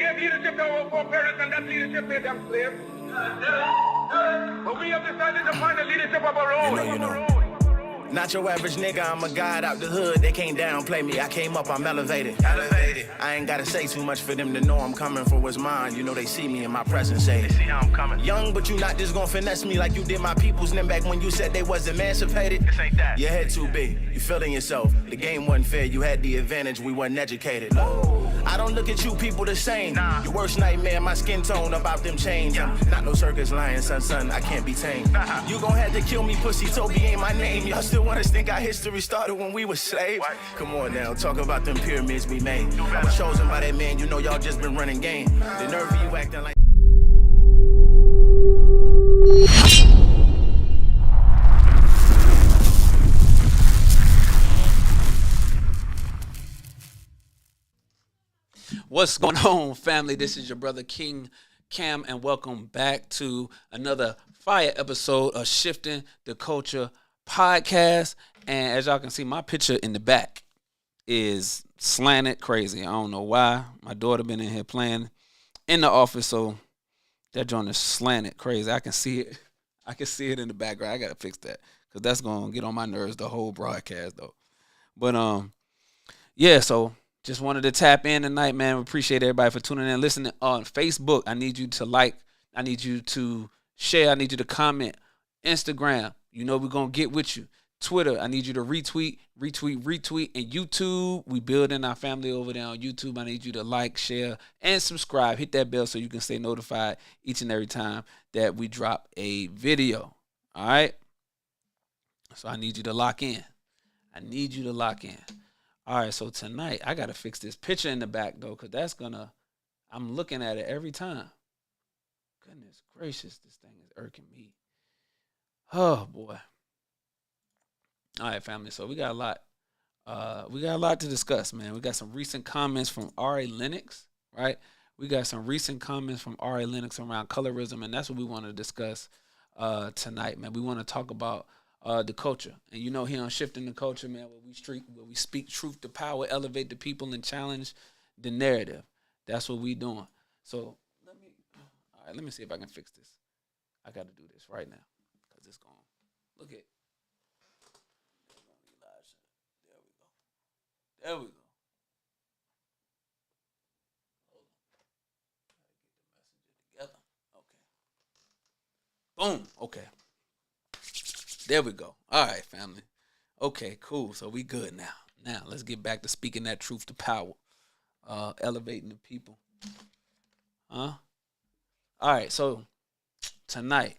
gave leadership to our foreparents, and that leadership made them slaves. But we have decided to find the leadership of our own. You know. Not your average nigga, I'm a god out the hood. They can't downplay me, I came up, I'm elevated. I ain't gotta say too much for them to know I'm coming for what's mine. You know they see me in my presence, say, they see how I'm coming. Young, but you not just gonna finesse me like you did my peoples. Then back when you said they was emancipated. This ain't that. Your head too big, you feeling yourself. The game wasn't fair, you had the advantage, we wasn't educated. I don't look at you people the same. Nah. Your worst nightmare, my skin tone about them chains. Yeah. Not no circus lion, son, I can't be tamed. You gon' have to kill me, pussy, Toby ain't my name. Y'all still want us think our history started when we were slaves? What? Come on now, talk about them pyramids we made. I was chosen by that man, you know y'all just been running game. The nerve of you acting like... What's going on, family? This is your brother King Cam, and welcome back to another fire episode of Shifting the Culture podcast. And as y'all can see, my picture in the back is slanted crazy. I don't know why. My daughter been in here playing in the office, so that joint is slanted crazy. I can see it. I can see it in the background. I gotta fix that because that's gonna get on my nerves the whole broadcast though. But yeah. So just wanted to tap in tonight, man. We appreciate everybody for tuning in, listening on Facebook. I need you to like. I need you to share. I need you to comment. Instagram, you know we're gonna get with you. Twitter, I need you to retweet. And YouTube, we building our family over there on YouTube. I need you to like, share, and subscribe. Hit that bell so you can stay notified each and every time that we drop a video. All right? So I need you to lock in. All right, so tonight, I got to fix this picture in the back, though, because I'm looking at it every time. Goodness gracious, this thing is irking me. Oh, boy. All right, family. So we got a lot. We got a lot to discuss, man. We got some recent comments from Ari Lennox, right? We got some recent comments from Ari Lennox around colorism, and that's what we want to discuss tonight, man. We want to talk about the culture, and you know, here on Shifting the Culture, man, where we speak truth to power, elevate the people, and challenge the narrative. That's what we doing. So let me see if I can fix this. I got to do this right now because it's gone. Look at. There we go. Get the messenger together. Okay. Boom. Okay. There we go. All right, family. Okay, cool. So we good now. Now let's get back to speaking that truth to power. Elevating the people. All right, so tonight,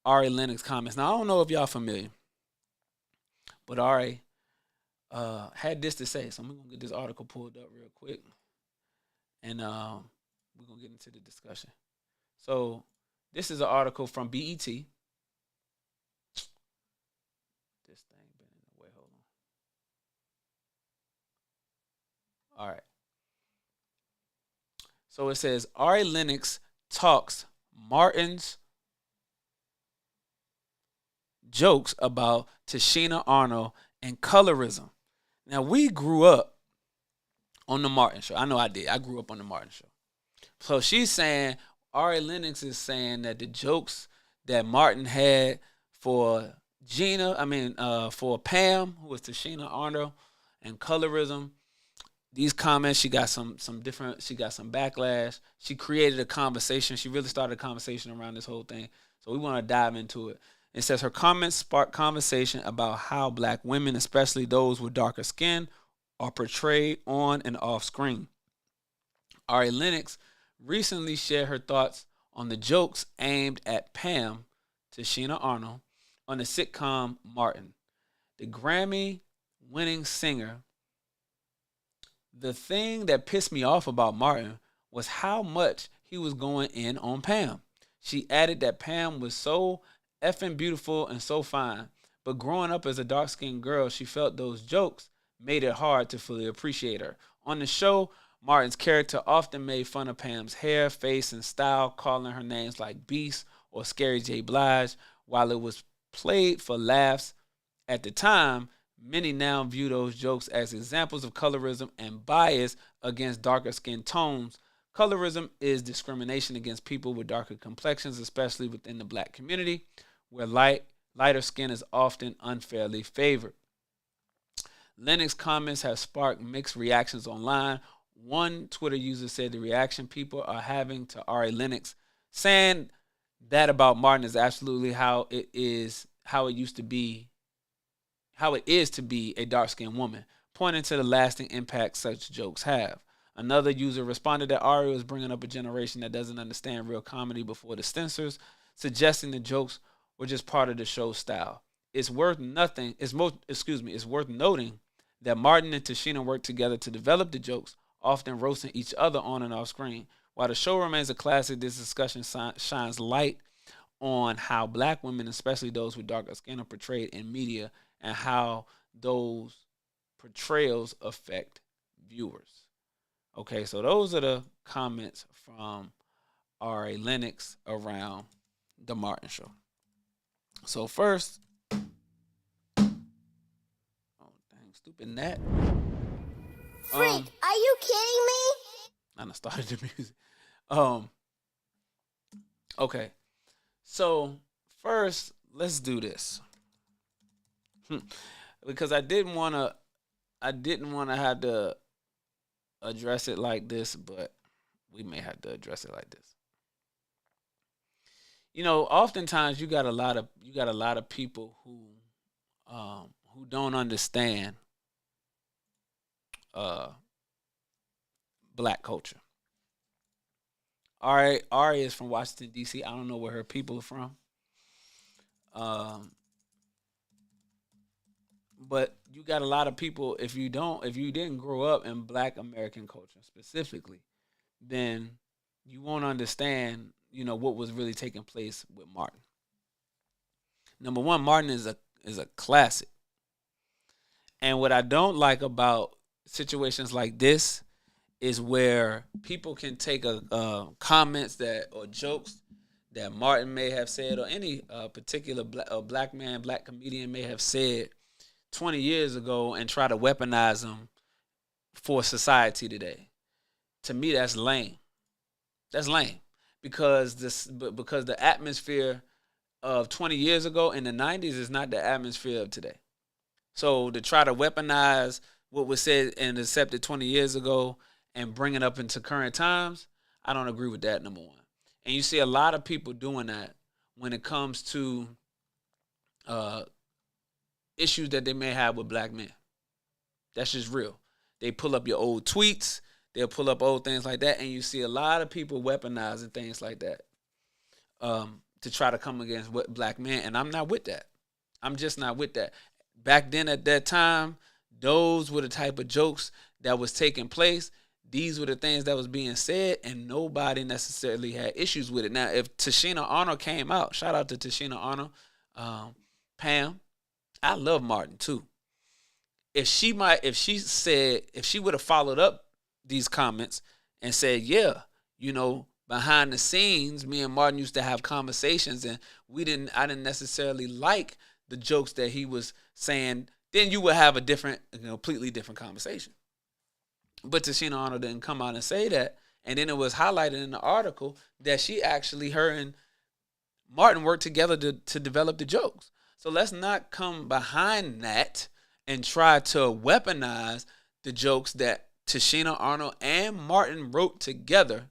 Ari Lennox comments. Now I don't know if y'all familiar, but Ari had this to say, so I'm gonna get this article pulled up real quick, and we're gonna get into the discussion. So this is an article from BET. This thing been in the way. Hold on. All right. So it says Ari Lennox talks Martin's jokes about Tashina Arnold and colorism. Now, we grew up on the Martin Show. I know I did. I grew up on the Martin Show. So she's saying, Ari Lennox is saying that the jokes that Martin had for for Pam, who was Tashina Arnold, and colorism, these comments, she got some backlash. She created a conversation. She really started a conversation around this whole thing. So we want to dive into it. It says her comments sparked conversation about how black women, especially those with darker skin, are portrayed on and off screen. Ari Lennox recently shared her thoughts on the jokes aimed at Pam, Tashina Arnold, on the sitcom Martin. The Grammy-winning singer. The thing that pissed me off about Martin was how much he was going in on Pam. She added that Pam was so effing beautiful and so fine, but growing up as a dark-skinned girl, she felt those jokes made it hard to fully appreciate her. On the show, Martin's character often made fun of Pam's hair, face, and style, calling her names like Beast or Scary J. Blige. While it was played for laughs at the time, many now view those jokes as examples of colorism and bias against darker skin tones. Colorism is discrimination against people with darker complexions, especially within the black community, where lighter skin is often unfairly favored. Lennox comments have sparked mixed reactions online. One Twitter user said the reaction people are having to Ari Lennox saying that about Martin is absolutely how it is to be a dark-skinned woman, pointing to the lasting impact such jokes have. Another user responded that Ari was bringing up a generation that doesn't understand real comedy before the censors, suggesting the jokes were just part of the show's style. It's worth noting that Martin and Tashina worked together to develop the jokes, often roasting each other on and off screen. While the show remains a classic, this discussion shines light on how black women, especially those with darker skin, are portrayed in media and how those portrayals affect viewers. Okay, so those are the comments from Ari Lennox around the Martin Show. So first, oh dang, stupid Nat. Freak, are you kidding me? I done started the music. Okay, so first, let's do this because I didn't want to have to address it like this, but we may have to address it like this. You know, oftentimes you got a lot of people who don't understand black culture. Ari is from Washington, D.C. I don't know where her people are from. But you got a lot of people, if you didn't grow up in black American culture specifically, then you won't understand, what was really taking place with Martin. Number one, Martin is a classic. And what I don't like about situations like this is where people can take comments or jokes that Martin may have said or any particular black comedian may have said 20 years ago and try to weaponize them for society today. To me, that's lame. That's lame because the atmosphere of 20 years ago in the 90s is not the atmosphere of today. So to try to weaponize what was said and accepted 20 years ago and bring it up into current times, I don't agree with that, number one. And you see a lot of people doing that when it comes to issues that they may have with black men. That's just real. They pull up your old tweets. They'll pull up old things like that. And you see a lot of people weaponizing things like that to try to come against black men. And I'm not with that. I'm just not with that. Back then at that time, those were the type of jokes that was taking place. These were the things that was being said, and nobody necessarily had issues with it. Now, if Tashina Arnold came out, shout out to Tashina Arnold, Pam, I love Martin too. If she would have followed up these comments and said, yeah, behind the scenes, me and Martin used to have conversations, and I didn't necessarily like the jokes that he was saying, then you would have a completely different conversation. But Tashina Arnold didn't come out and say that. And then it was highlighted in the article that her and Martin worked together to develop the jokes. So let's not come behind that and try to weaponize the jokes that Tashina Arnold and Martin wrote together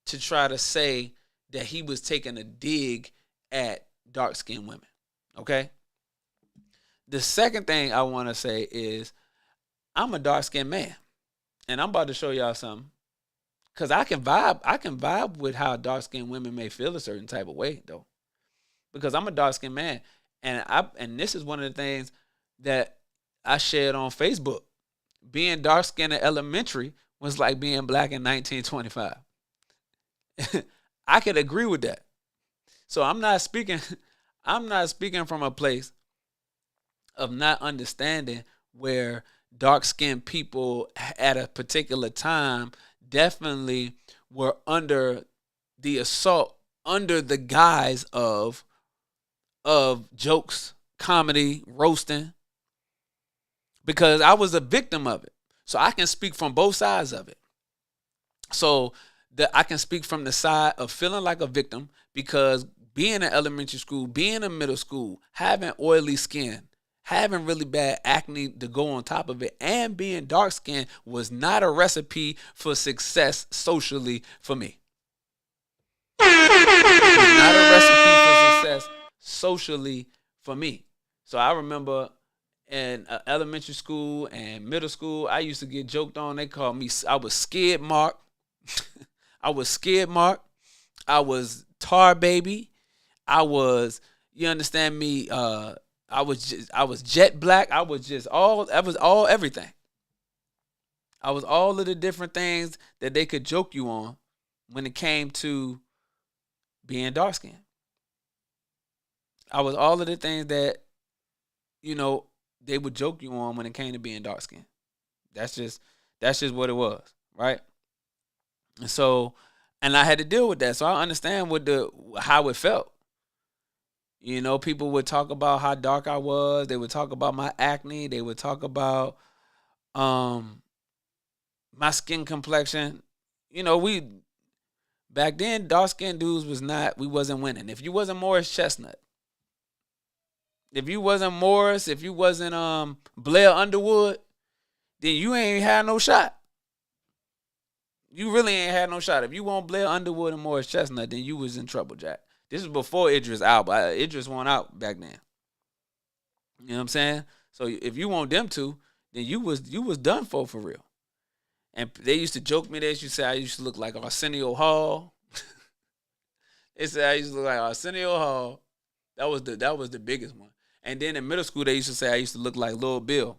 to try to say that he was taking a dig at dark-skinned women. Okay? The second thing I want to say is I'm a dark-skinned man. And I'm about to show y'all something. Because I can vibe with how dark-skinned women may feel a certain type of way, though. Because I'm a dark-skinned man. And this is one of the things that I shared on Facebook. Being dark-skinned in elementary was like being black in 1925. I could agree with that. So I'm not speaking from a place of not understanding where dark-skinned people at a particular time definitely were under the assault, under the guise of jokes, comedy, roasting, because I was a victim of it. So I can speak from both sides of it. So I can speak from the side of feeling like a victim because being in elementary school, being in middle school, having oily skin, having really bad acne to go on top of it, and being dark skinned was not a recipe for success socially for me. It was not a recipe for success socially for me. So I remember in elementary school and middle school, I used to get joked on. They called me, I was scared Mark. I was scared Mark. I was tar baby. I was, you understand me? I was jet black. I was everything. I was all of the different things that they could joke you on when it came to being dark skinned. I was all of the things that, they would joke you on when it came to being dark skinned. That's just what it was, right? And so, and I had to deal with that. So I understand how it felt. People would talk about how dark I was. They would talk about my acne. They would talk about my skin complexion. Back then, dark skinned dudes we wasn't winning. If you wasn't Morris Chestnut, if you wasn't Morris, if you wasn't Blair Underwood, then you ain't had no shot. You really ain't had no shot. If you want Blair Underwood and Morris Chestnut, then you was in trouble, Jack. This was before Idris Elba. Idris went out back then. You know what I'm saying? So if you want them to, then you was done for real. And they used to joke me. They used to say I used to look like Arsenio Hall. They said I used to look like Arsenio Hall. That was the biggest one. And then in middle school, they used to say I used to look like Lil Bill.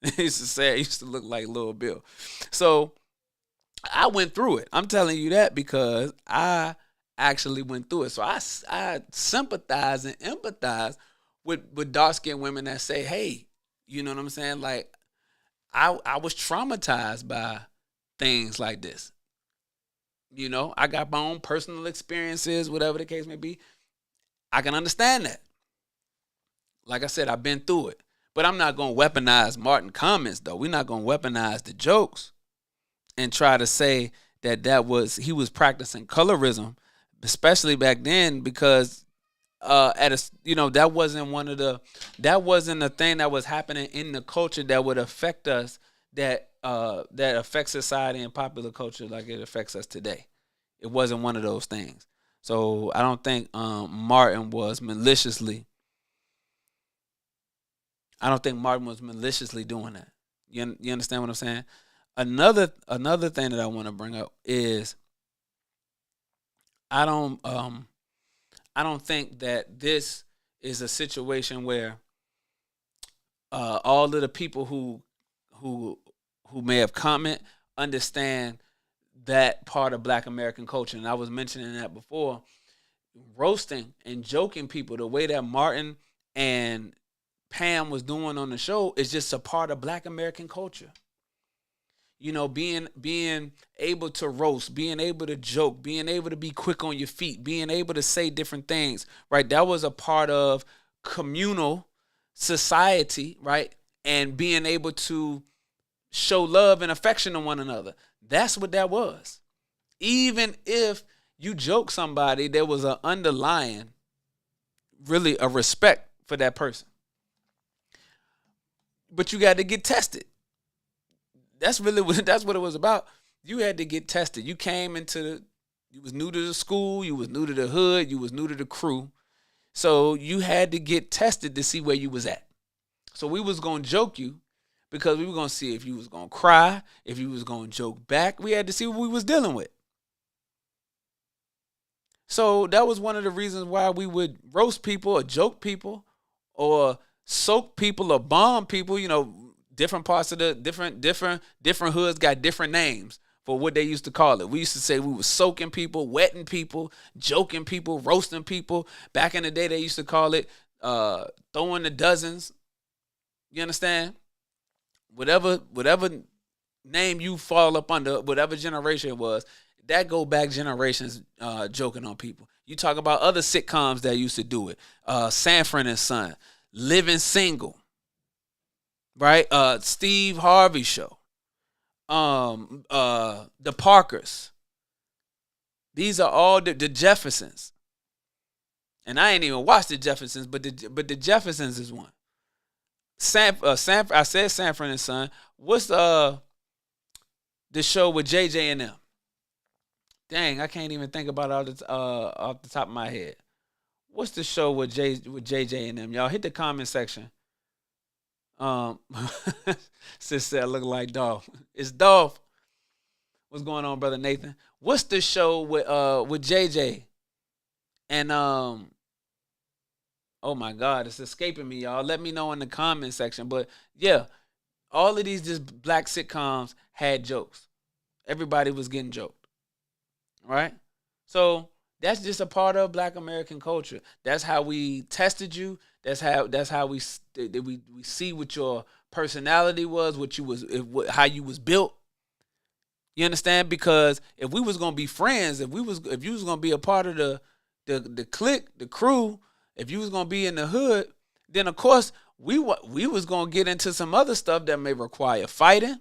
They used to say I used to look like Lil Bill. So I went through it. I'm telling you that because I actually went through it. So I sympathize and empathize with dark-skinned women that say, hey, you know what I'm saying? Like, I was traumatized by things like this. I got my own personal experiences, whatever the case may be. I can understand that. Like I said, I've been through it. But I'm not going to weaponize Martin comments, though. We're not going to weaponize the jokes and try to say that he was practicing colorism, especially back then, because that wasn't a thing that was happening in the culture that would affect us, that affects society and popular culture like it affects us today. It wasn't one of those things. So I don't think Martin was maliciously doing that. You understand what I'm saying? Another thing that I want to bring up is I don't think that this is a situation where all of the people who may have comment understand that part of Black American culture. And I was mentioning that before. Roasting and joking people the way that Martin and Pam was doing on the show is just a part of Black American culture. Being able to roast, being able to joke, being able to be quick on your feet, being able to say different things, right? That was a part of communal society, right? And being able to show love and affection to one another. That's what that was. Even if you joke somebody, there was an underlying, really a respect for that person. But you got to get tested. That's what it was about. You had to get tested. You was new to the school, you was new to the hood, you was new to the crew. So you had to get tested to see where you was at. So we was going to joke you because we were going to see if you was going to cry, if you was going to joke back. We had to see what we was dealing with. So that was one of the reasons why we would roast people or joke people or soak people or bomb people. Different parts of the different hoods got different names for what they used to call it. We used to say we were soaking people, wetting people, joking people, roasting people. Back in the day, they used to call it throwing the dozens. You understand? Whatever name you fall up under, whatever generation it was, that go back generations joking on people. You talk about other sitcoms that used to do it. Sanford and Son, Living Single, right? Steve Harvey Show. the Parkers. These are all the Jeffersons. And I ain't even watched the Jeffersons, but the Jeffersons is one. I said Sanford and Son. What's the show with JJ and them? Dang, I can't even think about it off the top of my head. What's the show with JJ and them? Y'all hit the comment section. Sis said I look like Dolph. It's Dolph. What's going on, brother Nathan? What's the show with JJ? And oh my God, it's escaping me, y'all. Let me know in the comment section. But yeah, all of these just black sitcoms had jokes. Everybody was getting joked. Right? So that's just a part of Black American culture. That's how we tested you. That's how we see what your personality was, how you was built. You understand? Because if we was gonna be friends, if you was gonna be a part of the clique, the crew, if you was gonna be in the hood, then of course we was gonna get into some other stuff that may require fighting.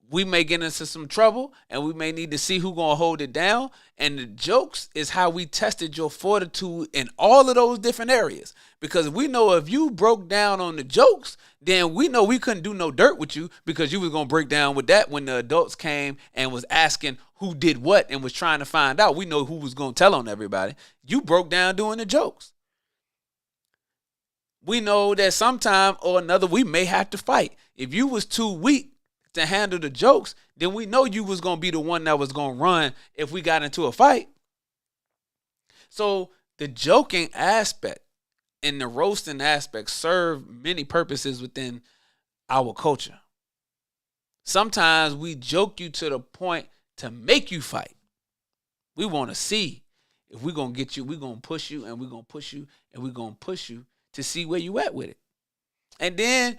We may get into some trouble, and we may need to see who gonna hold it down. And the jokes is how we tested your fortitude in all of those different areas. Because we know if you broke down on the jokes, then we know we couldn't do no dirt with you because you was gonna break down with that when the adults came and was asking who did what and was trying to find out. We know who was gonna tell on everybody. You broke down doing the jokes. We know that sometime or another we may have to fight. If you was too weak to handle the jokes, then we know you was going to be the one that was going to run if we got into a fight. So the joking aspect and the roasting aspect serve many purposes within our culture. Sometimes we joke you to the point to make you fight. We want to see if we're going to get you, we're going to push you and we're going to push you and we're going to push you to see where you at with it. And then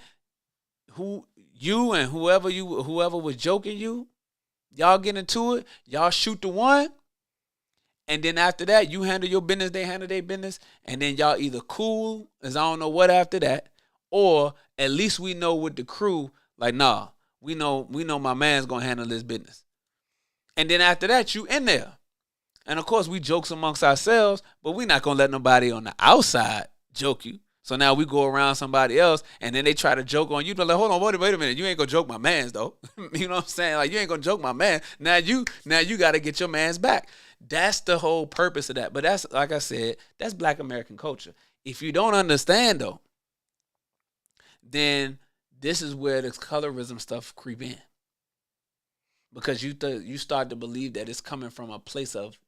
you and whoever was joking you, y'all get into it, y'all shoot the one, and then after that, you handle your business, they handle their business, and then y'all either cool as I don't know what after that, or at least we know with the crew, like, nah, we know my man's gonna handle this business. And then after that, you in there. And of course, we jokes amongst ourselves, but we're not gonna let nobody on the outside joke you. So now we go around somebody else, and then they try to joke on you. They're like, hold on, wait a minute. You ain't gonna joke my mans though. You know what I'm saying? Like, you ain't gonna joke my man. Now you got to get your mans back. That's the whole purpose of that. But that's, like I said, that's Black American culture. If you don't understand though, then this is where this colorism stuff creep in, because you start to believe that it's coming from a place of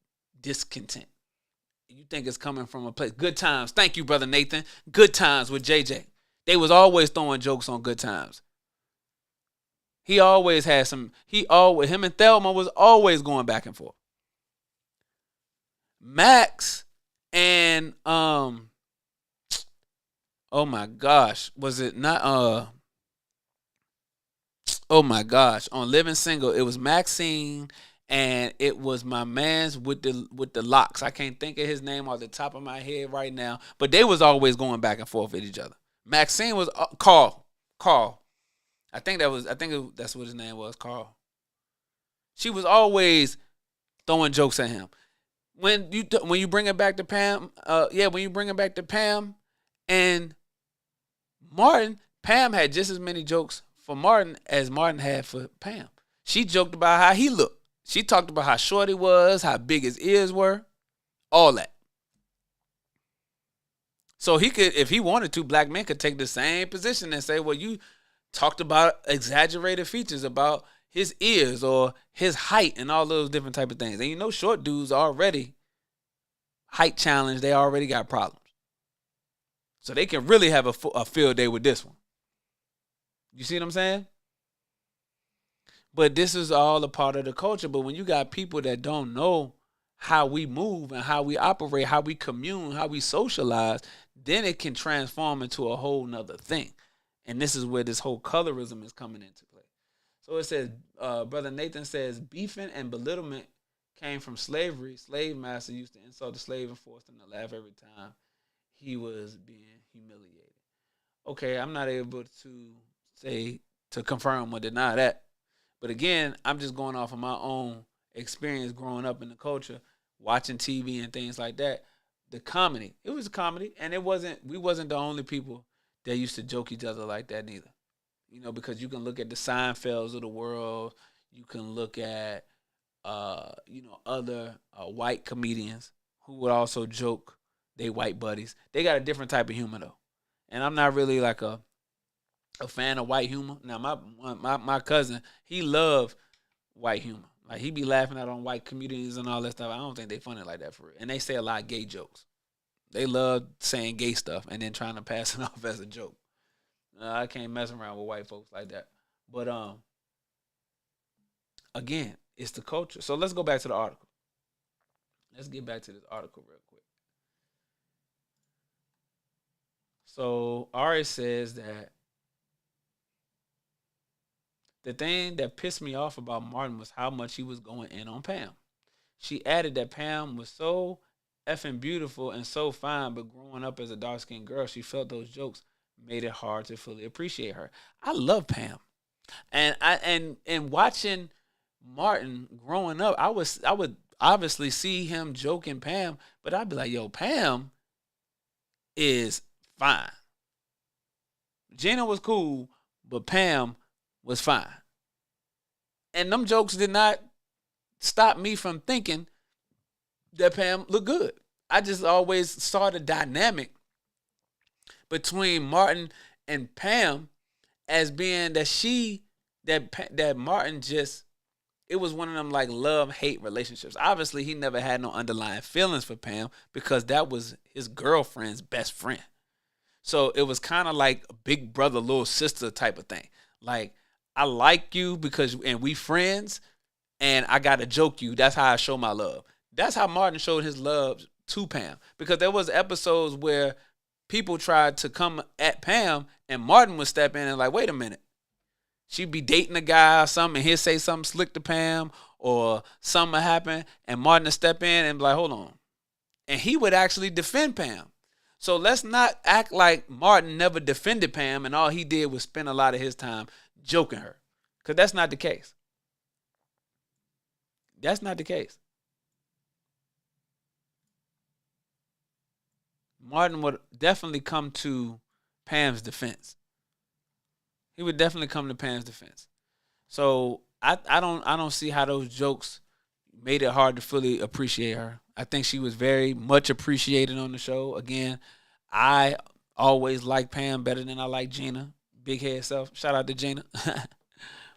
discontent. You think it's coming from a place. Good Times. Thank you, brother Nathan. Good Times with JJ. They was always throwing jokes on Good Times. He always had some. Him and Thelma was always going back and forth. Max and oh my gosh, was it not oh my gosh, on Living Single, it was Maxine. And it was my man's with the locks. I can't think of his name off the top of my head right now. But they was always going back and forth with each other. Maxine was Carl. I think that's what his name was, Carl. She was always throwing jokes at him. When you bring it back to Pam, when you bring it back to Pam and Martin, Pam had just as many jokes for Martin as Martin had for Pam. She joked about how he looked. She talked about how short he was, how big his ears were, all that. So he could, if he wanted to, black men could take the same position and say, well, you talked about exaggerated features about his ears or his height and all those different type of things. And you know, short dudes already height challenge, they already got problems. So they can really have a field day with this one. You see what I'm saying? But this is all a part of the culture. But when you got people that don't know how we move and how we operate, how we commune, how we socialize, then it can transform into a whole nother thing. And this is where this whole colorism is coming into play. So it says, Brother Nathan says, beefing and belittlement came from slavery. Slave master used to insult the slave and forced him to laugh every time he was being humiliated. Okay, I'm not able to say, to confirm or deny that. But again, I'm just going off of my own experience growing up in the culture, watching TV and things like that. The comedy, it was a comedy, and we wasn't the only people that used to joke each other like that neither. Because you can look at the Seinfelds of the world, you can look at other white comedians who would also joke they white buddies. They got a different type of humor though, and I'm not really like a fan of white humor. Now my cousin, he loved white humor. Like he be laughing out on white comedians and all that stuff. I don't think they funny like that for real. And they say a lot of gay jokes. They love saying gay stuff and then trying to pass it off as a joke. I can't mess around with white folks like that. But again, it's the culture. So let's go back to the article. Let's get back to this article real quick. So Ari says that the thing that pissed me off about Martin was how much he was going in on Pam. She added that Pam was so effing beautiful and so fine, but growing up as a dark-skinned girl, she felt those jokes made it hard to fully appreciate her. I love Pam. And watching Martin growing up, I would obviously see him joking Pam, but I'd be like, yo, Pam is fine. Gina was cool, but Pam was fine. And them jokes did not stop me from thinking that Pam looked good. I just always saw the dynamic between Martin and Pam as being that Martin just, it was one of them like love-hate relationships. Obviously, he never had no underlying feelings for Pam because that was his girlfriend's best friend. So it was kind of like a big brother, little sister type of thing. Like, I like you and we friends, and I got to joke you. That's how I show my love. That's how Martin showed his love to Pam. Because there was episodes where people tried to come at Pam, and Martin would step in and like, wait a minute. She'd be dating a guy or something, and he'd say something slick to Pam, or something would happen, and Martin would step in and be like, hold on. And he would actually defend Pam. So let's not act like Martin never defended Pam, and all he did was spend a lot of his time joking her. Because that's not the case. That's not the case. Martin would definitely come to Pam's defense. He would definitely come to Pam's defense. So I don't see how those jokes made it hard to fully appreciate her. I think she was very much appreciated on the show. Again, I always like Pam better than I like Gina. Big head self. Shout out to Gina.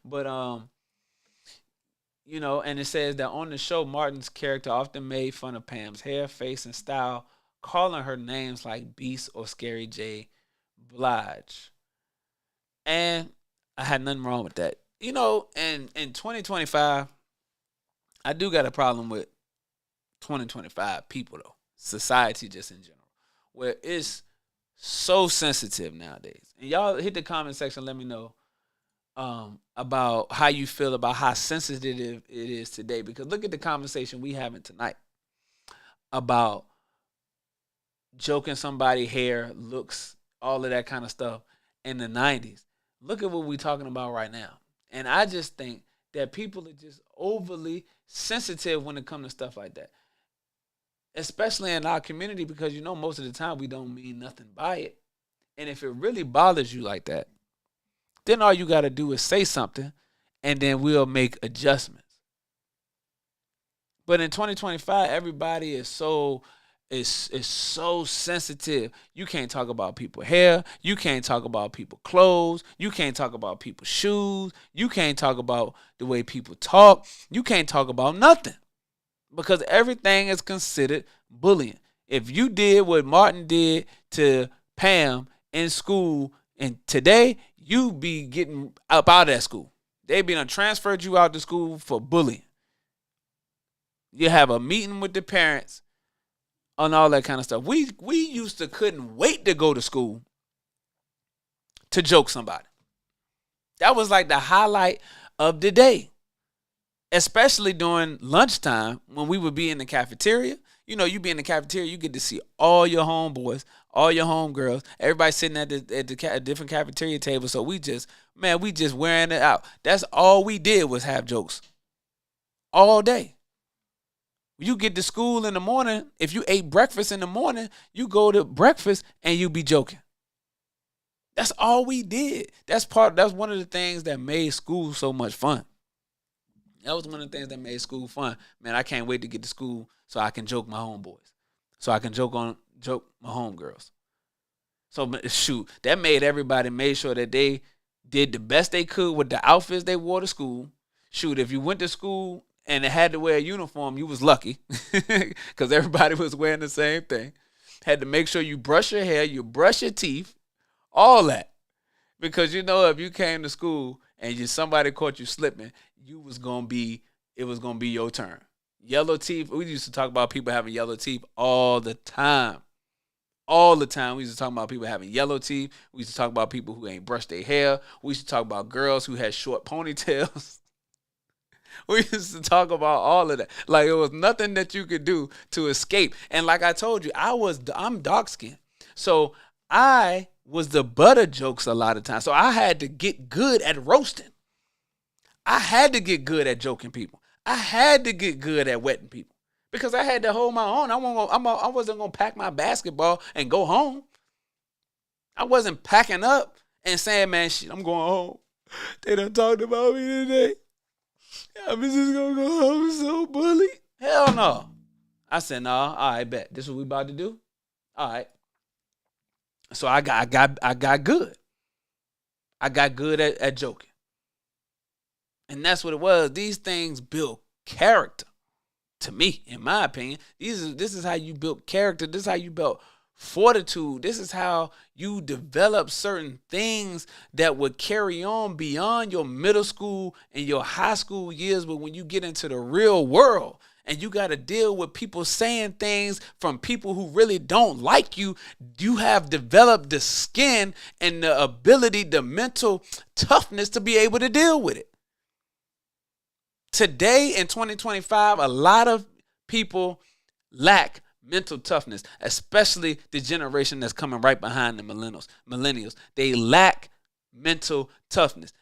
But and it says that on the show, Martin's character often made fun of Pam's hair, face, and style, calling her names like Beast or Scary J. Blige. And I had nothing wrong with that. In 2025, I do got a problem with 2025 people, though. Society just in general. Where it's so sensitive nowadays. And y'all hit the comment section, let me know about how you feel about how sensitive it is today. Because look at the conversation we having tonight about joking somebody hair, looks, all of that kind of stuff in the 90s. Look at what we're talking about right now. And I just think that people are just overly sensitive when it comes to stuff like that. Especially in our community, because most of the time we don't mean nothing by it. And if it really bothers you like that, then all you got to do is say something, and then we'll make adjustments. But in 2025, everybody is so sensitive. You can't talk about people's hair. You can't talk about people's clothes. You can't talk about people's shoes. You can't talk about the way people talk. You can't talk about nothing. Because everything is considered bullying. If you did what Martin did to Pam in school, and today you be getting up out of that school. They be done transferred you out to school for bullying. You have a meeting with the parents on all that kind of stuff. We used to couldn't wait to go to school to joke somebody. That was like the highlight of the day. Especially during lunchtime when we would be in the cafeteria. You be in the cafeteria, you get to see all your homeboys, all your homegirls, everybody sitting at the different cafeteria tables. So we just Man, we just wearing it out. That's all we did was have jokes all day. You get to school in the morning. If you ate breakfast in the morning, you go to breakfast and you be joking. That's all we did. That's one of the things that made school so much fun. That was one of the things that made school fun. Man, I can't wait to get to school so I can joke my homeboys. So I can joke my homegirls. So shoot, that made sure that they did the best they could with the outfits they wore to school. Shoot, if you went to school and had to wear a uniform, you was lucky because everybody was wearing the same thing. Had to make sure you brush your hair, you brush your teeth, all that. Because if you came to school and somebody caught you slipping, it was gonna be your turn. Yellow teeth, we used to talk about people having yellow teeth all the time. All the time. We used to talk about people having yellow teeth. We used to talk about people who ain't brushed their hair. We used to talk about girls who had short ponytails. We used to talk about all of that. Like, it was nothing that you could do to escape. And like I told you, I'm dark skinned. So I was the butt of jokes a lot of times. So I had to get good at roasting. I had to get good at joking people. I had to get good at wetting people because I had to hold my own. I wasn't going to pack my basketball and go home. I wasn't packing up and saying, man, shit, I'm going home. They done talked about me today. I'm just going to go home so bullied. Hell no. I said, no, all right, bet. This is what we about to do? All right. So I got good. I got good at joking. And that's what it was. These things build character. To me, in my opinion, this is how you build character. This is how you build fortitude. This is how you develop certain things that would carry on beyond your middle school and your high school years. But when you get into the real world and you got to deal with people saying things from people who really don't like you, you have developed the skin and the ability, the mental toughness to be able to deal with it. Today in 2025, a lot of people lack mental toughness, especially the generation that's coming right behind the millennials. They lack mental toughness.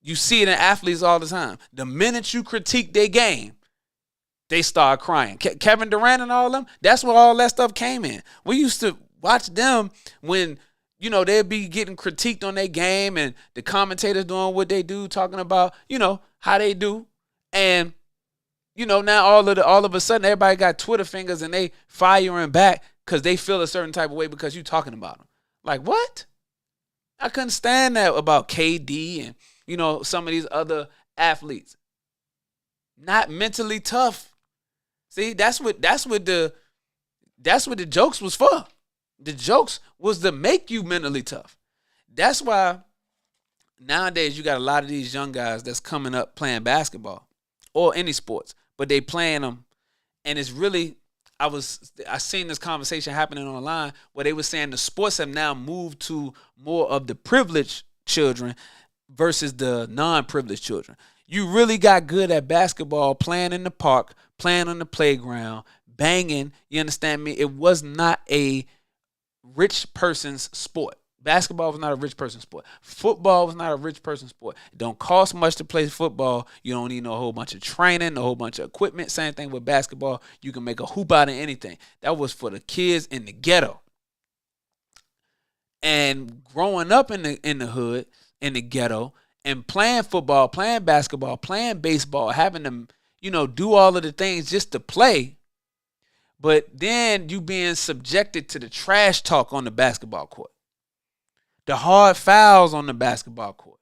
You see it in athletes all the time. The minute you critique their game, they start crying. Kevin Durant and all of them, that's where all that stuff came in. We used to watch them when, they'd be getting critiqued on their game and the commentators doing what they do, talking about, how they do. And, now all of a sudden, everybody got Twitter fingers and they firing back because they feel a certain type of way because you're talking about them. Like, what? I couldn't stand that about KD and, some of these other athletes. Not mentally tough. See, that's what the jokes was for. The jokes was to make you mentally tough. That's why nowadays you got a lot of these young guys that's coming up playing basketball or any sports, but they playing them. And it's really, I seen this conversation happening online where they were saying the sports have now moved to more of the privileged children versus the non-privileged children. You really got good at basketball, playing in the park, playing on the playground, banging. You understand me? It was not a rich person's sport. Basketball was not a rich person's sport. Football was not a rich person's sport. It don't cost much to play football. You don't need a whole bunch of training, a whole bunch of equipment. Same thing with basketball. You can make a hoop out of anything. That was for the kids in the ghetto. And growing up in the hood, in the ghetto, and playing football, playing basketball, playing baseball, having them, do all of the things just to play. But then you being subjected to the trash talk on the basketball court. The hard fouls on the basketball court.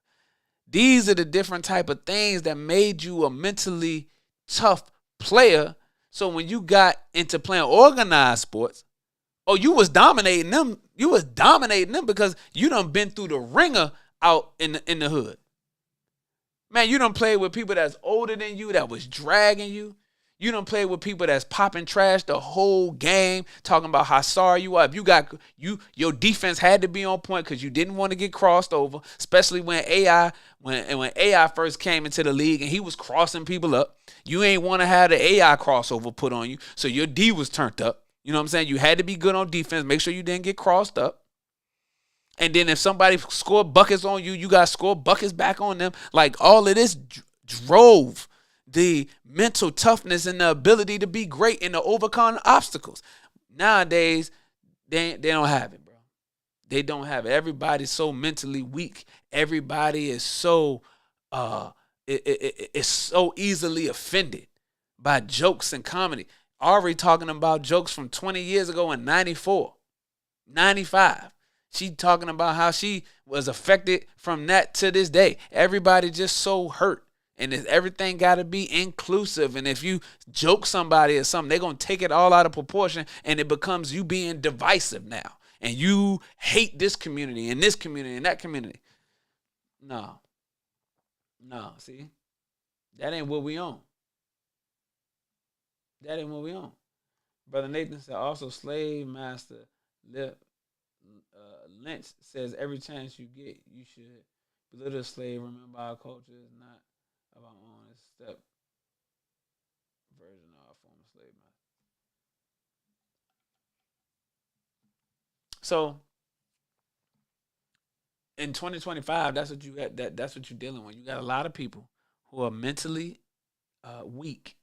These are the different type of things that made you a mentally tough player. So when you got into playing organized sports, you was dominating them. You was dominating them because you done been through the ringer out in the hood. Man, you done played with people that's older than you, that was dragging you. You done played with people that's popping trash the whole game, talking about how sorry you are. If your defense had to be on point because you didn't want to get crossed over, especially when AI first came into the league and he was crossing people up. You ain't want to have the AI crossover put on you, so your D was turned up. You know what I'm saying? You had to be good on defense. Make sure you didn't get crossed up. And then if somebody scored buckets on you, you got to score buckets back on them. Like all of this drove the mental toughness and the ability to be great and to overcome obstacles. Nowadays, they don't have it, bro. They don't have it. Everybody's so mentally weak. Everybody is so it's so easily offended by jokes and comedy. Ari talking about jokes from 20 years ago in 94, 95. She talking about how she was affected from that to this day. Everybody just so hurt. And everything got to be inclusive. And if you joke somebody or something, they're going to take it all out of proportion. And it becomes you being divisive now. And you hate this community and this community and that community. No. See? That ain't what we on. That ain't what we on. Brother Nathan said, also slave master Lynch says every chance you get, you should belittle a slave. Remember, our culture is not of our own. It's a step version of our former slave master. So in 2025, that's what you got. That's what you're dealing with. You got a lot of people who are mentally weak,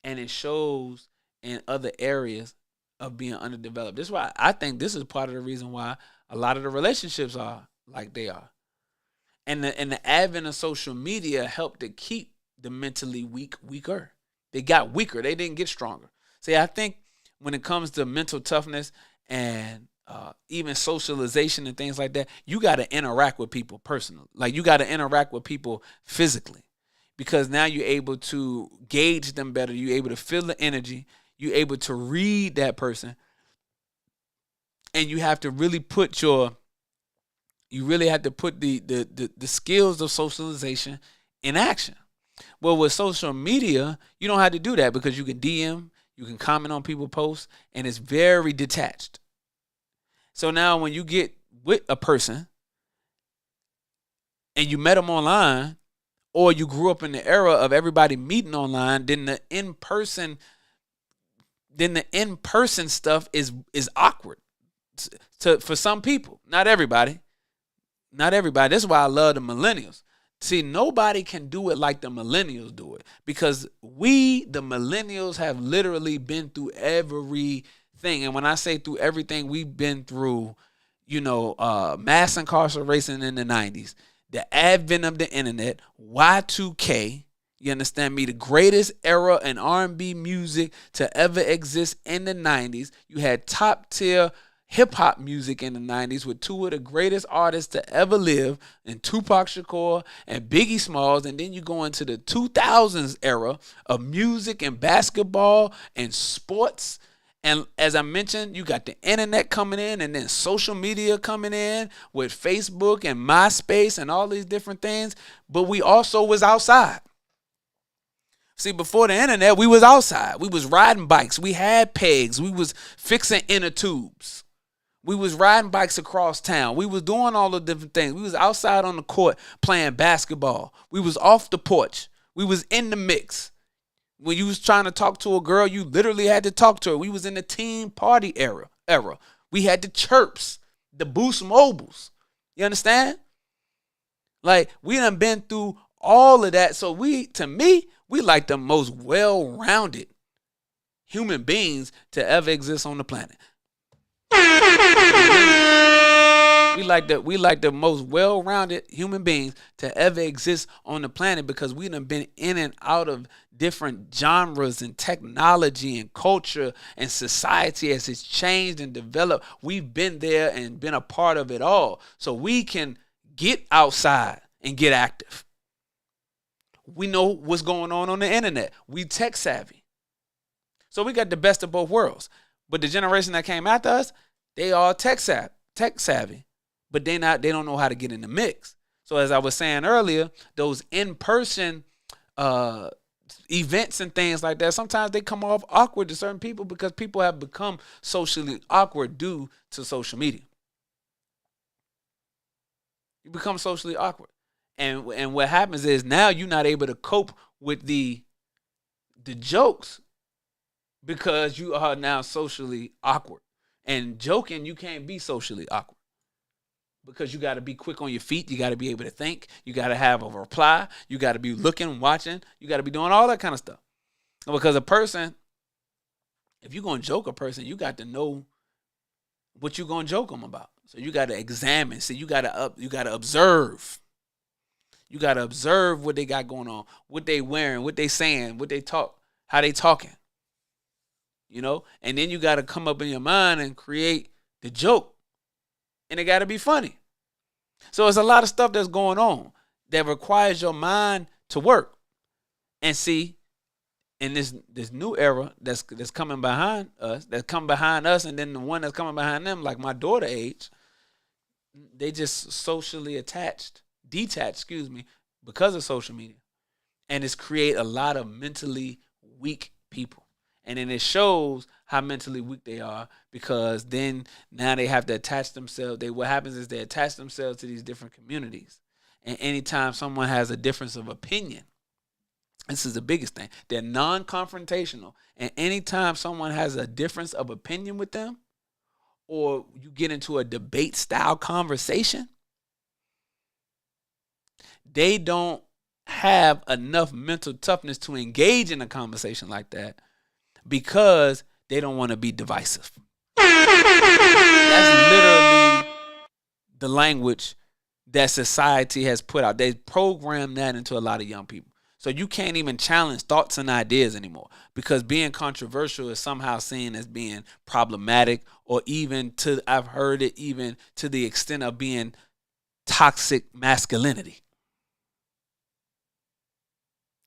and it shows in other areas of being underdeveloped. This is why I think this is part of the reason why a lot of the relationships are like they are. And the advent of social media helped to keep the mentally weak weaker. They got weaker. They didn't get stronger. See, I think when it comes to mental toughness and even socialization and things like that, you got to interact with people personally. Like you got to interact with people physically, because now you're able to gauge them better. You're able to feel the energy. You're able to read that person, and you have to really put the skills of socialization in action. Well, with social media, you don't have to do that because you can DM, you can comment on people's posts, and it's very detached. So now when you get with a person and you met them online, or you grew up in the era of everybody meeting online, then the in-person stuff is awkward for some people. Not everybody. This is why I love the millennials. See, nobody can do it like the millennials do it, because we, the millennials, have literally been through everything. And when I say through everything, we've been through, mass incarceration in the 90s, the advent of the internet, Y2K. You understand me? The greatest era in R&B music to ever exist in the 90s. You had top tier hip-hop music in the 90s with two of the greatest artists to ever live, in Tupac Shakur and Biggie Smalls. And then you go into the 2000s era of music and basketball and sports. And as I mentioned, you got the internet coming in, and then social media coming in with Facebook and MySpace and all these different things. But we also was outside. See, before the internet, we was outside. We was riding bikes. We had pegs. We was fixing inner tubes. We was riding bikes across town. We was doing all the different things. We was outside on the court playing basketball. We was off the porch. We was in the mix. When you was trying to talk to a girl, you literally had to talk to her. We was in the teen party era. We had the chirps, the Boost Mobiles. You understand? Like, we done been through all of that. So to me, we like the most well-rounded human beings to ever exist on the planet. We like the most well-rounded human beings to ever exist on the planet, because we done been in and out of different genres and technology and culture and society as it's changed and developed. We've been there and been a part of it all. So we can get outside and get active. We know what's going on the internet. We tech savvy. So we got the best of both worlds. But the generation that came after us, they all tech savvy. But they don't know how to get in the mix. So as I was saying earlier, those in-person events and things like that, sometimes they come off awkward to certain people because people have become socially awkward due to social media. You become socially awkward. And what happens is now you're not able to cope with the jokes because you are now socially awkward. And joking, you can't be socially awkward. because you got to be quick on your feet. You got to be able to think. You got to have a reply. You got to be looking, watching. You got to be doing all that kind of stuff. Because a person, if you're going to joke a person, you got to know what you're going to joke them about. So you got to examine. See, you got to observe. You got to observe what they got going on, what they wearing, what they saying, what they talk, how they talking. You know? And then you got to come up in your mind and create the joke. And it got to be funny. So it's a lot of stuff that's going on that requires your mind to work. And see, in this new era that's coming behind us, and then the one that's coming behind them, like my daughter age, they just socially detached, because of social media. And it's create a lot of mentally weak people. And then it shows how mentally weak they are, because then now they have to attach themselves. What happens is they attach themselves to these different communities. And anytime someone has a difference of opinion, this is the biggest thing, they're non-confrontational. And anytime someone has a difference of opinion with them, or you get into a debate style conversation, they don't have enough mental toughness to engage in a conversation like that, because they don't want to be divisive. That's literally the language that society has put out. They program that into a lot of young people. So you can't even challenge thoughts and ideas anymore, because being controversial is somehow seen as being problematic, or I've heard it even to the extent of being toxic masculinity.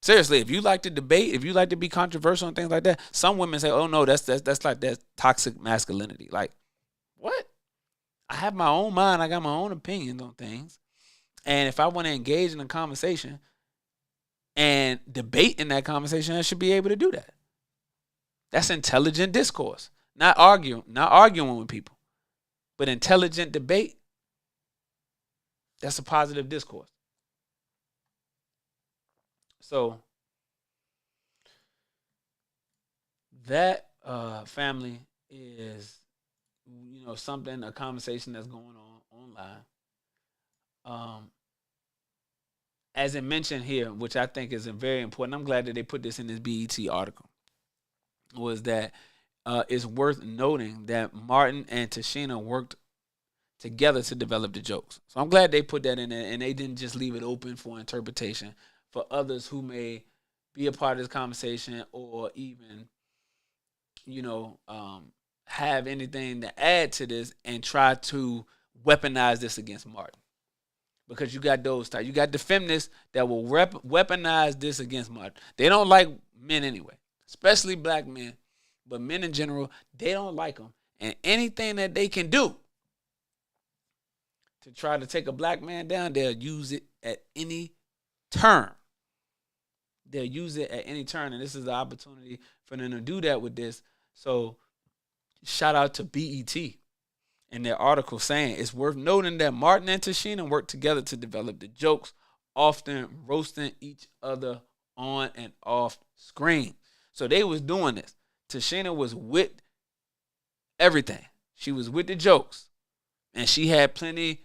Seriously, if you like to debate, if you like to be controversial and things like that, some women say, "Oh no, that's toxic masculinity." Like, what? I have my own mind. I got my own opinions on things, and if I want to engage in a conversation and debate in that conversation, I should be able to do that. That's intelligent discourse, not arguing with people, but intelligent debate. That's a positive discourse. So that family is, something, a conversation that's going on online. As it mentioned here, which I think is very important, I'm glad that they put this in this BET article, was that it's worth noting that Martin and Tashina worked together to develop the jokes. So I'm glad they put that in there, and they didn't just leave it open for interpretation for others who may be a part of this conversation, or even, have anything to add to this and try to weaponize this against Martin. Because you got those types. You got the feminists that will weaponize this against Martin. They don't like men anyway, especially black men. But men in general, they don't like them. And anything that they can do to try to take a black man down, they'll use it at any turn. They'll use it at any turn, and this is the opportunity for them to do that with this. So shout out to BET in their article saying, it's worth noting that Martin and Tashina worked together to develop the jokes, often roasting each other on and off screen. So they was doing this. Tashina was with everything. She was with the jokes, and she had plenty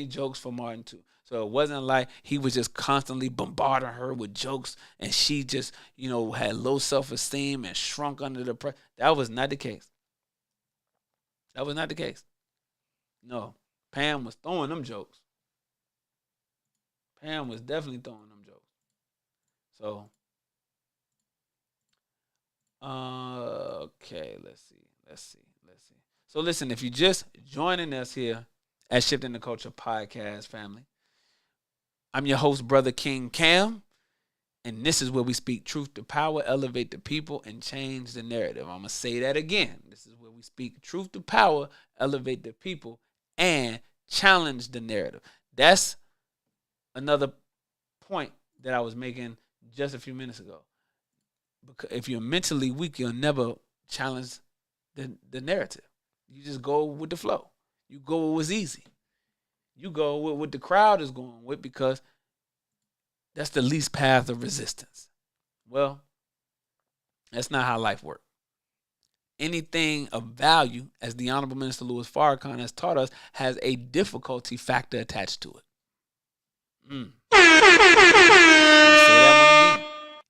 jokes for Martin too. So it wasn't like he was just constantly bombarding her with jokes, and she just, had low self-esteem and shrunk under the pressure. That was not the case. That was not the case. No. Pam was throwing them jokes. Pam was definitely throwing them jokes. So, okay, let's see. So listen, if you're just joining us here at Shifting the Culture Podcast family, I'm your host, Brother King Cam, and this is where we speak truth to power, elevate the people, and change the narrative. I'm going to say that again. This is where we speak truth to power, elevate the people, and challenge the narrative. That's another point that I was making just a few minutes ago. Because if you're mentally weak, you'll never challenge the narrative. You just go with the flow. You go with what's easy. You go with what the crowd is going with, because that's the least path of resistance. Well, that's not how life works. Anything of value, as the Honorable Minister Louis Farrakhan has taught us, has a difficulty factor attached to it. Say that one again.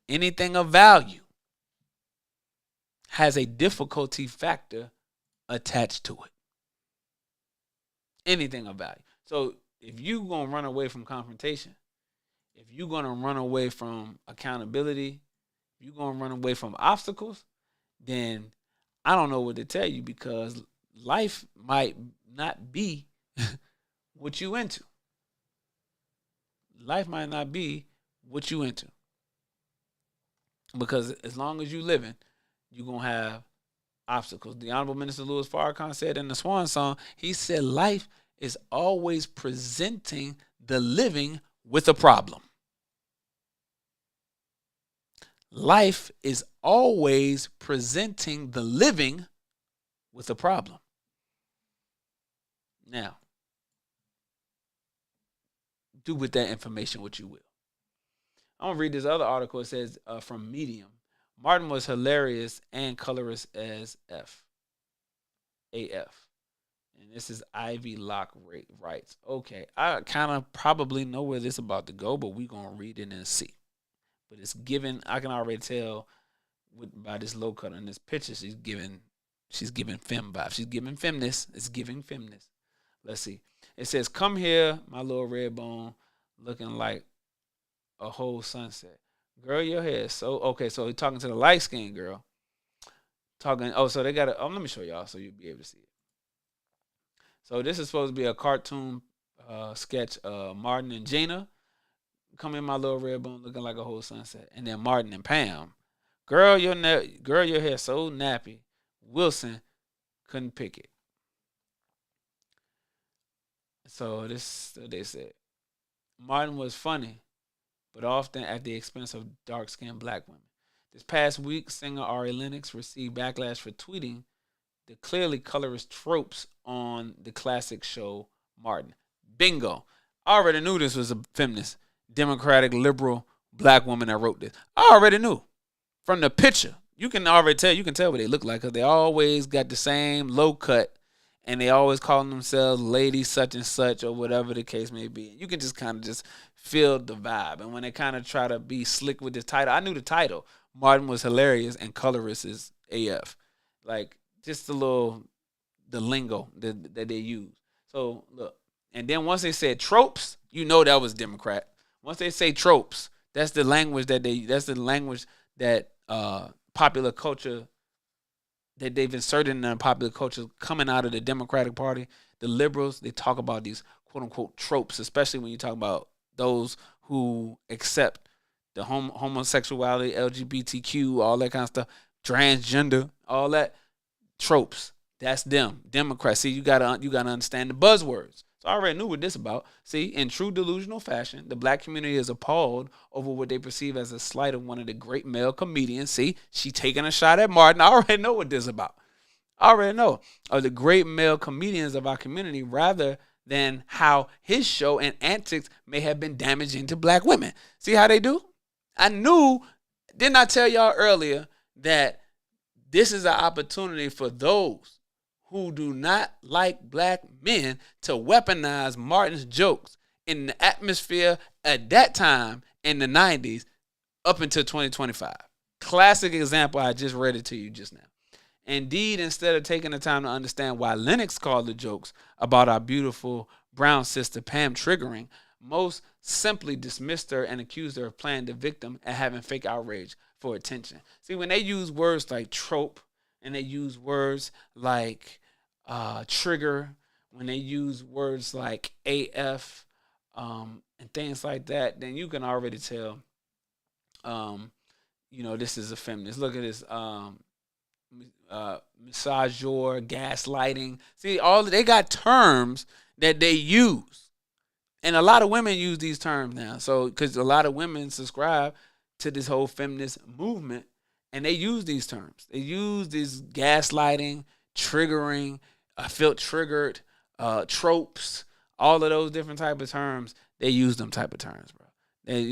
Anything of value has a difficulty factor attached to it. Anything of value. So if you're going to run away from confrontation, if you're going to run away from accountability, if you're going to run away from obstacles, then I don't know what to tell you, because life might not be what you into. Life might not be what you into. Because as long as you living, you're going to have obstacles. The Honorable Minister Louis Farrakhan said in the Swan Song, he said life is always presenting the living with a problem. Life is always presenting the living with a problem. Now, do with that information what you will. I'm going to read this other article. It says from Medium. Martin was hilarious and colorist as AF. And this is Ivy Locke writes. Okay, I kind of probably know where this is about to go, but we're going to read it and see. But it's given, I can already tell by this low cut on this picture, she's giving femme vibes. She's giving feminist. It's giving feminist. Let's see. It says, come here, my little red bone, looking like a whole sunset. Girl, your hair is so, okay, so he's talking to the light-skinned girl. So they got let me show y'all so you'll be able to see it. So this is supposed to be a cartoon sketch of Martin and Gina. Come in, my little red bone, looking like a whole sunset. And then Martin and Pam. Girl, your hair so nappy. Wilson couldn't pick it. So they said. Martin was funny, but often at the expense of dark-skinned black women. This past week, singer Ari Lennox received backlash for tweeting the clearly colorist tropes on the classic show Martin. Bingo. I already knew this was a feminist, democratic, liberal black woman that wrote this. I already knew. From the picture, you can already tell. You can tell what they look like, because they always got the same low cut, and they always calling themselves lady such and such or whatever the case may be. You can just kind of just feel the vibe. And when they kind of try to be slick with the title, I knew the title. Martin was hilarious and colorist is AF. Like, just the lingo that they use. So, look. And then once they said tropes, you know that was Democrat. Once they say tropes, that's the language that popular culture, that they've inserted in their popular culture coming out of the Democratic Party. The liberals, they talk about these quote-unquote tropes, especially when you talk about those who accept the homosexuality, LGBTQ, all that kind of stuff, transgender, all that. Tropes. That's them. Democrats. See, you gotta understand the buzzwords. So I already knew what this about. See, in true delusional fashion, the black community is appalled over what they perceive as a slight of one of the great male comedians. See, she taking a shot at Martin. I already know what this is about. I already know. Of the great male comedians of our community, rather than how his show and antics may have been damaging to black women. See how they do? I knew, didn't I tell y'all earlier that this is an opportunity for those who do not like black men to weaponize Martin's jokes in the atmosphere at that time in the 90s up until 2025. Classic example, I just read it to you just now. Indeed, instead of taking the time to understand why Lennox called the jokes about our beautiful brown sister Pam triggering, most simply dismissed her and accused her of playing the victim and having fake outrage for attention. See, when they use words like trope and they use words like trigger, when they use words like AF and things like that, then you can already tell, this is a feminist. Look at this, massageur, gaslighting. See, they got terms that they use. And a lot of women use these terms now. So, because a lot of women subscribe to this whole feminist movement, and they use these terms. They use this gaslighting, triggering, I felt triggered, tropes, all of those different type of terms. They use them type of terms, bro. They,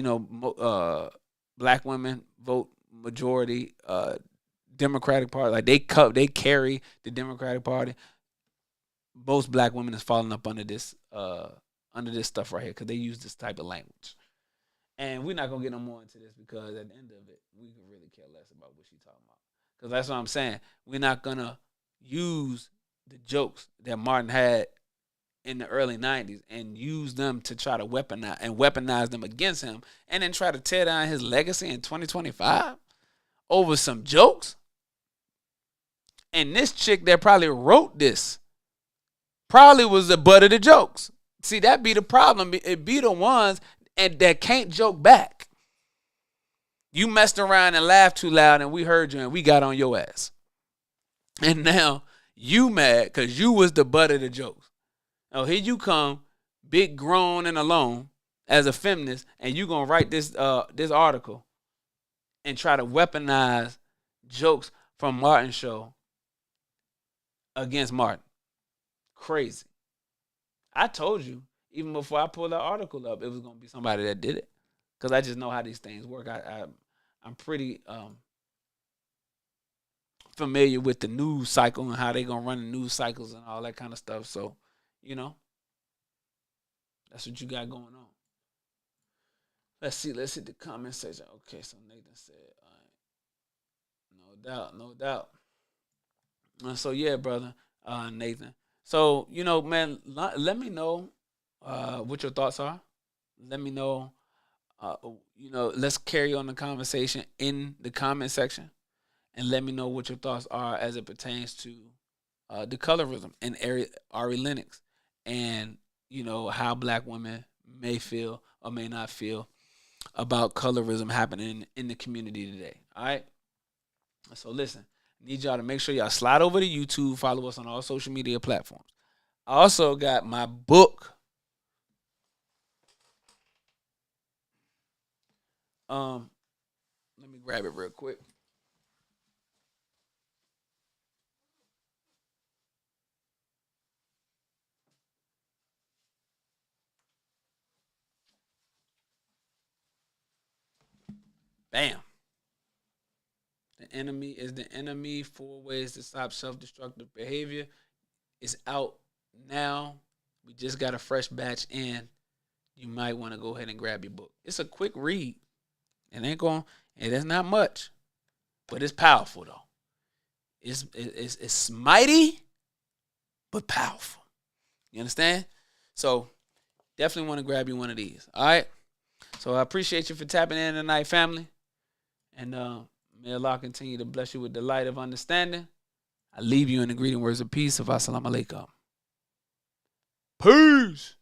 black women vote majority Democratic Party. Like they carry the Democratic Party. Most black women is falling up under this stuff right here because they use this type of language. And we're not gonna get no more into this because at the end of it, we can really care less about what she's talking about. Because that's what I'm saying. We're not gonna use the jokes that Martin had in the early 90s and use them to try to weaponize them against him and then try to tear down his legacy in 2025 over some jokes. And this chick that probably wrote this probably was the butt of the jokes. See, that be the problem. It be the ones that can't joke back. You messed around and laughed too loud and we heard you and we got on your ass. And now you mad because you was the butt of the jokes. Oh, here you come, big, grown, and alone as a feminist, and you gonna write this article and try to weaponize jokes from Martin's show against Martin. Crazy. I told you, even before I pulled that article up, it was gonna be somebody that did it. Because I just know how these things work. I'm pretty familiar with the news cycle and how they gonna run the news cycles and all that kind of stuff. So, you know, that's what you got going on. Let's hit the comment section. Okay, so Nathan said, all right. No doubt. So yeah, brother, Nathan. So, you know, man, let me know what your thoughts are. Let me know, you know, let's carry on the conversation in the comment section. And let me know what your thoughts are as it pertains to the colorism and Ari Lennox. And, you know, how black women may feel or may not feel about colorism happening in the community today. All right? So listen, I need y'all to make sure y'all slide over to YouTube, follow us on all social media platforms. I also got my book. Let me grab it real quick. Bam. The Enemy is the Enemy. 4 Ways to Stop Self-Destructive Behavior. It's out now. We just got a fresh batch in. You might want to go ahead and grab your book. It's a quick read. It is not much, but it's powerful though. It's mighty, but powerful. You understand? So definitely want to grab you one of these. All right. So I appreciate you for tapping in tonight, family. And may Allah continue to bless you with the light of understanding. I leave you in the greeting words of peace of Assalamu alaikum. Peace.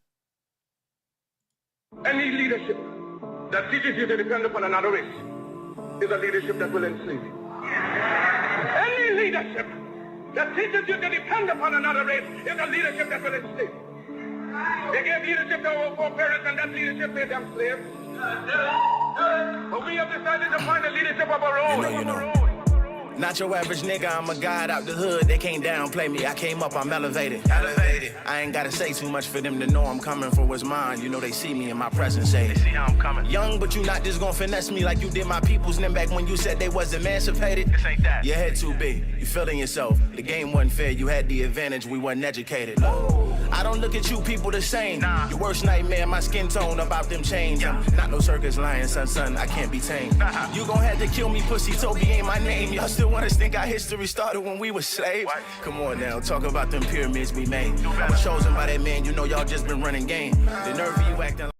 Any leadership that teaches you to depend upon another race is a leadership that will enslave you. Any leadership that teaches you to depend upon another race is a leadership that will enslave you. They gave leadership to our foreparents, and that leadership made them slaves. But we have decided to find a leadership of our own. You know. Not your average nigga, I'm a guy out the hood. They can't downplay me. I came up, I'm elevated. I ain't gotta say too much for them to know I'm coming for what's mine. You know they see me in my presence, say they see how I'm coming. Young, but you not just gonna finesse me like you did my peoples. Then back when you said they was emancipated. This ain't that. Your head too big, you feeling yourself. The game wasn't fair, you had the advantage, we wasn't educated. I don't look at you people the same. Nah. Your worst nightmare, my skin tone about them chains. Yeah. Not no circus lion, son, I can't be tamed. You gon' have to kill me, pussy, Toby ain't my name. Y'all still want us think our history started when we were slaves? What? Come on now, talk about them pyramids we made. I was chosen by that man, you know y'all just been running game. The nerve of you acting like